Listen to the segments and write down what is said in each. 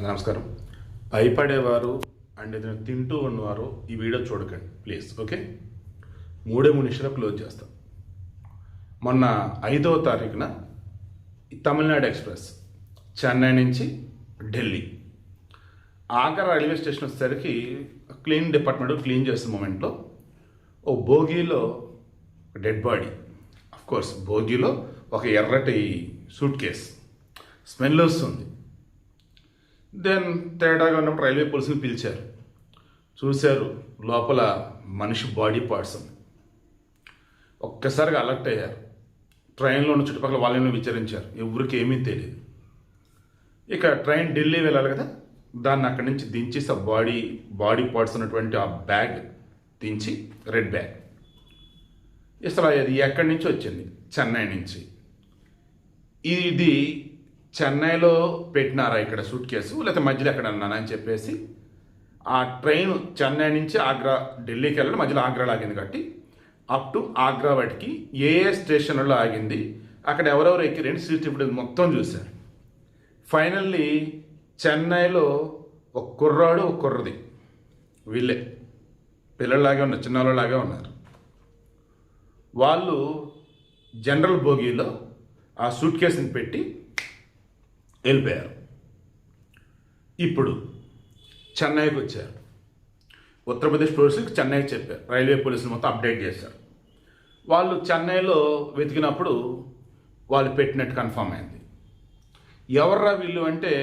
నమస్కారం. భయపడేవారు అండ్ ఏదైనా తింటూ ఉన్నవారు ఈ వీడియో చూడకండి ప్లీజ్. ఓకే, 3 నిమిషాలు క్లోజ్ చేస్తాం. మొన్న 5వ తారీఖున తమిళనాడు ఎక్స్ప్రెస్ చెన్నై నుంచి ఢిల్లీ ఆగ్రా రైల్వే స్టేషన్ వచ్చేసరికి క్లీన్ డిపార్ట్మెంట్ క్లీన్ చేస్తున్న మూమెంట్లో ఓ భోగిలో డెడ్ బాడీ, కోర్స్ భోగిలో ఒక ఎర్రటి సూట్ కేస్ స్మెల్ వస్తుంది. దెన్ తేడాగా ఉన్నప్పుడు రైల్వే పోలీసులు పిలిచారు, చూశారు లోపల మనిషి బాడీ పార్ట్స్ ఉంది. ఒక్కసారిగా అలర్ట్ అయ్యారు. ట్రైన్లో ఉన్న చుట్టుపక్కల వాళ్ళని విచారించారు, ఎవరికి ఏమీ తెలియదు. ఇక ట్రైన్ ఢిల్లీ వెళ్ళాలి కదా, దాన్ని అక్కడి నుంచి దించేసి ఆ బాడీ పార్ట్స్ ఉన్నటువంటి ఆ బ్యాగ్ దించి, రెడ్ బ్యాగ్ అసలు అది ఎక్కడి నుంచి వచ్చింది, చెన్నై నుంచి. ఇది చెన్నైలో పెట్టినారా ఇక్కడ సూట్ కేసు, లేకపోతే మధ్యలో ఎక్కడ అన్నానా అని చెప్పేసి ఆ ట్రైన్ చెన్నై నుంచి ఆగ్రా ఢిల్లీకి వెళ్ళడం మధ్యలో ఆగ్రాలో ఆగింది కాబట్టి అప్ టు ఆగ్రా వాటికి ఏ స్టేషన్లో ఆగింది, అక్కడ ఎవరెవరు ఎక్కిరండి సీసీటీవీ మొత్తం చూశారు. ఫైనల్లీ చెన్నైలో ఒక కుర్రాడు ఒక కుర్రది, వీళ్ళే పిల్లల్లాగే ఉన్నారు, చిన్నవాళ్ళలాగే ఉన్నారు. వాళ్ళు జనరల్ బోగీలో ఆ సూట్ కేసుని పెట్టి వెళ్ళిపోయారు. ఇప్పుడు చెన్నైకి వచ్చారు. ఉత్తరప్రదేశ్ పోలీసులకు చెన్నైకి చెప్పారు, రైల్వే పోలీసులు మొత్తం అప్డేట్ చేశారు. వాళ్ళు చెన్నైలో వెతికినప్పుడు వాళ్ళు పెట్టినట్టు కన్ఫర్మ్ అయింది. ఎవర్రా వీళ్ళు అంటే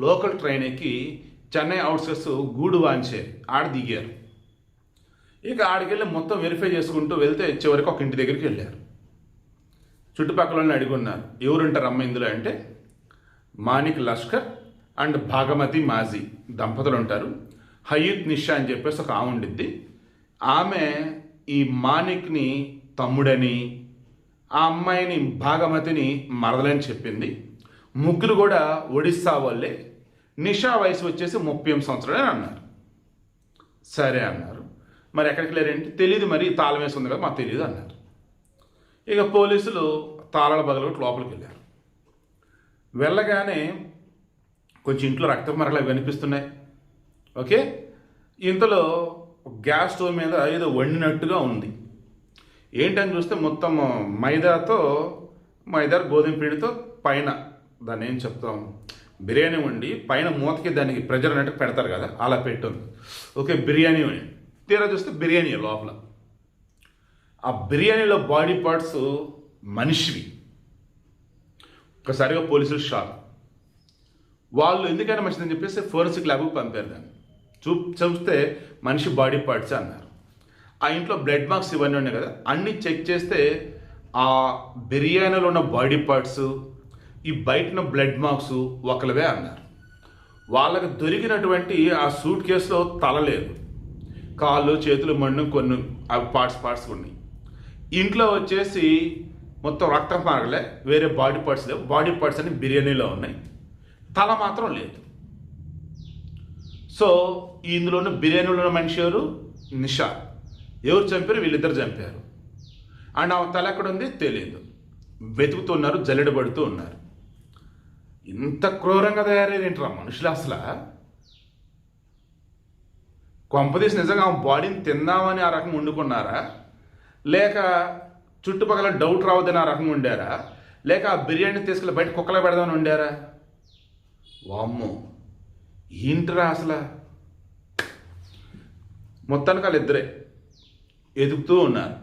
లోకల్ ట్రైన్ ఎక్కి చెన్నై అవుట్స్కట్స్ గూడు వాంచే ఆడ దిగారు. ఇక ఆడికెళ్ళి మొత్తం వెరిఫై చేసుకుంటూ వెళ్తే చివరికి ఒక ఇంటి దగ్గరికి వెళ్ళారు. చుట్టుపక్కల అడుగున్నారు, ఎవరుంటారు అమ్మ ఇందులో అంటే మానిక్ లష్కర్ అండ్ భాగమతి మాజీ దంపతులు ఉంటారు. హయీత్ నిషా అని చెప్పేసి ఒక ఆమె ఉండిద్ది. ఆమె ఈ మానిక్ని తమ్ముడని, ఆ అమ్మాయిని భాగమతిని మరదలని చెప్పింది. ముగ్గురు కూడా ఒడిస్సా వాళ్ళే. నిషా వయసు వచ్చేసి 38 సంవత్సరాలు అన్నారు. సరే అన్నారు. మరి ఎక్కడికి లేరేంటి, తెలియదు, మరి తాళం వేసి ఉంది కదా మాకు తెలియదు అన్నారు. ఇక పోలీసులు తాళాల బగలు లోపలికి వెళ్ళారు. వెళ్ళగానే కొంచెం ఇంట్లో రక్త మరకలు కనిపిస్తున్నాయి. ఓకే, ఇంతలో గ్యాస్ స్టవ్ మీద ఏదో వండినట్టుగా ఉంది. ఏంటని చూస్తే మొత్తం మైదా గోధుమ పిండితో పైన దాన్ని ఏం చెప్తాం, బిర్యానీ వండి పైన మూతకి దానికి ప్రెజర్ అన్నట్టు పెడతారు కదా, అలా పెట్టుంది. ఓకే, బిర్యానీ వండి తీరా చూస్తే బిర్యానీ లోపల. ఆ బిర్యానీలో బాడీ పార్ట్స్ మనిషివి. ఒక్కసారిగా పోలీసులు షాక్. వాళ్ళు ఎందుకైనా మంచిదని చెప్పేసి ఫోరెన్సిక్ ల్యాబ్కి పంపారు. దాన్ని చూస్తే మనిషి బాడీ పార్ట్స్ అన్నారు. ఆ ఇంట్లో బ్లడ్ మార్క్స్ ఇవన్నీ ఉన్నాయి కదా, అన్నీ చెక్ చేస్తే ఆ బిర్యానీలో ఉన్న బాడీ పార్ట్స్, ఈ బయటన బ్లడ్ మార్క్స్ ఒకరివే అన్నారు. వాళ్ళకి దొరికినటువంటి ఆ సూట్ కేసులో తల లేదు, కాళ్ళు చేతులు మಣ್ಣు కొన్ని అవి పార్ట్స్ ఉన్నాయి. ఇంట్లో వచ్చేసి మొత్తం రక్తం మార్గలే, వేరే బాడీ పార్ట్స్ లేవు. బాడీ పార్ట్స్ అన్ని బిర్యానీలో ఉన్నాయి, తల మాత్రం లేదు. సో ఇందులో ఉన్న బిర్యానీలో ఉన్న మనిషి ఎవరు, నిషా. ఎవరు చంపారు, వీళ్ళిద్దరు చంపారు. అండ్ ఆమె తల ఎక్కడ ఉంది తెలియదు. వెతుకుతున్నారు, జల్లెడబడుతూ ఉన్నారు. ఇంత క్రూరంగా తయారయ్యేంట్రా మనుషులు అసలు. కొంపదీసి నిజంగా ఆమె బాడీని తిందామని ఆ రకం వండుకున్నారా, లేక చుట్టుపక్కల డౌట్ రావద్దని ఆ రకంగా ఉండారా, లేక ఆ బిర్యానీ తీసుకెళ్ళి బయట కుక్కలా పెడదామని ఉండారా? వామ్మో, ఏంటిరా అసలు. మొత్తానికి వాళ్ళు ఇద్దరే ఎదుగుతూ ఉన్నారు.